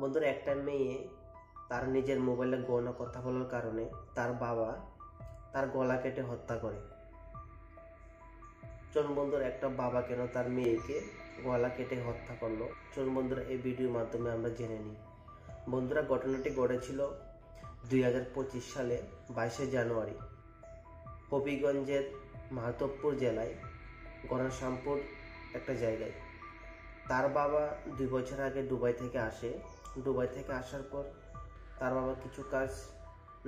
বন্ধুরা, একটা মেয়ে তার নিজের মোবাইলে গৌণ কথা বলার কারণে তার বাবা তার গলা কেটে হত্যা করে। চলুন বন্ধুরা, একটা বাবা কেন তার মেয়েকে গলা কেটে হত্যা করলো, চলুন বন্ধুরা এই ভিডিওর মাধ্যমে আমরা জেনে নিই। বন্ধুরা, ঘটনাটি ঘটেছিল 2025 সালে 22শে জানুয়ারি হবিগঞ্জের মাহাতবপুর জেলায় গণশ্যামপুর একটা জায়গায়। তার বাবা 2 বছর আগে দুবাই থেকে আসে। দুবাই থেকে আসার পর তার বাবা কিছু কাজ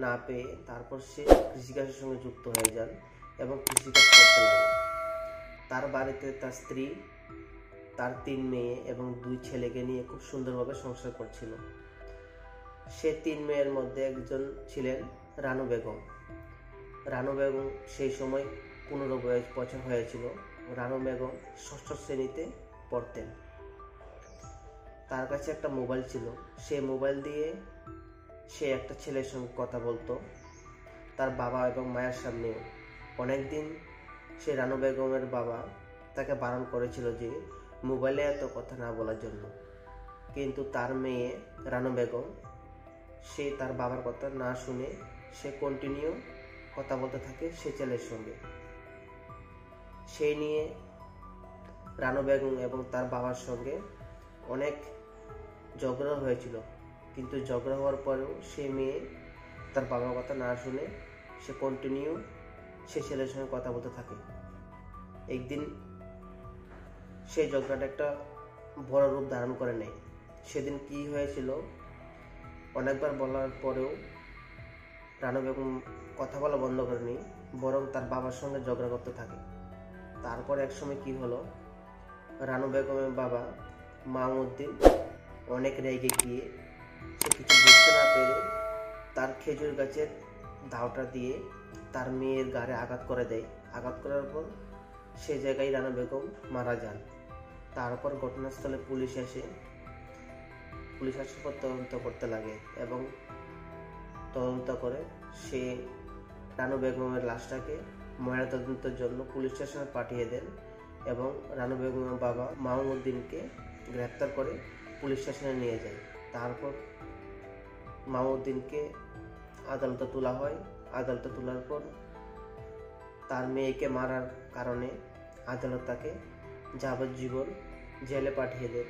না পেয়ে তারপর সে কৃষিকাজের সঙ্গে যুক্ত হয়ে যান এবং কৃষিকাজ করতে লাগে। তার বাড়িতে তার স্ত্রী, তার 3 মেয়ে এবং 2 ছেলেকে নিয়ে খুব সুন্দরভাবে সংসার করছিল। সে 3 মেয়ের মধ্যে একজন ছিলেন রানু বেগম। রানু বেগম সেই সময় 15 বছর হয়েছিল। রানু বেগম 6ষ্ঠ শ্রেণীতে পড়তেন। তার কাছে একটা মোবাইল ছিল। সেই মোবাইল দিয়ে সে একটা ছেলের সঙ্গে কথা বলতো, তার বাবা এবং মায়ের সামনেও। অনেকদিন সে রানু বেগমের বাবা তাকে বারণ করেছিল যে মোবাইলে এত কথা না বলার জন্য, কিন্তু তার মেয়ে রানু বেগম সে তার বাবার কথা না শুনে সে কন্টিনিউ কথা বলতে থাকে সে ছেলের সঙ্গে। সেই নিয়ে রানু বেগম এবং তার বাবার সঙ্গে অনেক ঝগড়া হয়েছিল, কিন্তু ঝগড়া হওয়ার পরেও সে মেয়ে তার বাবার কথা না শুনে সে কন্টিনিউ সে ছেলের সঙ্গে কথা বলতে থাকে। একদিন সেই ঝগড়াটা একটা বড় রূপ ধারণ করে নেয়। সেদিন কি হয়েছিল, অনেকবার বলার পরেও রানু বেগম কথা বলা বন্ধ করেনি, বরং তার বাবার সঙ্গে ঝগড়া করতে থাকে। তারপর একসময় কি হলো, রানু বেগমের বাবা মামুদ্দিন অনেক রেগে গিয়ে সে কিছু বুঝতে না পেরে তার খেজুর গাছের দাওটা দিয়ে তার মেয়ের গাড়ে আঘাত করে দেয়। আঘাত করার পর সে জায়গায় রানু বেগম মারা যান। তারপর ঘটনাস্থলে পুলিশ আসার পর তদন্ত করতে লাগে এবং তদন্ত করে সে রানু বেগমের লাশটাকে ময়নাতদন্তের জন্য পুলিশ স্টেশনে পাঠিয়ে দেন এবং রানু বেগমের বাবা মামুদ্দিনকে গ্রেপ্তার করে পুলিশ স্টেশনে নিয়ে যায়। তারপর মামুদ্দিনকে আদালতে তোলা হয়। আদালতে তোলার পর তার মেয়েকে মারার কারণে আদালত তাকে যাবজ্জীবন জেলে পাঠিয়ে দেয়।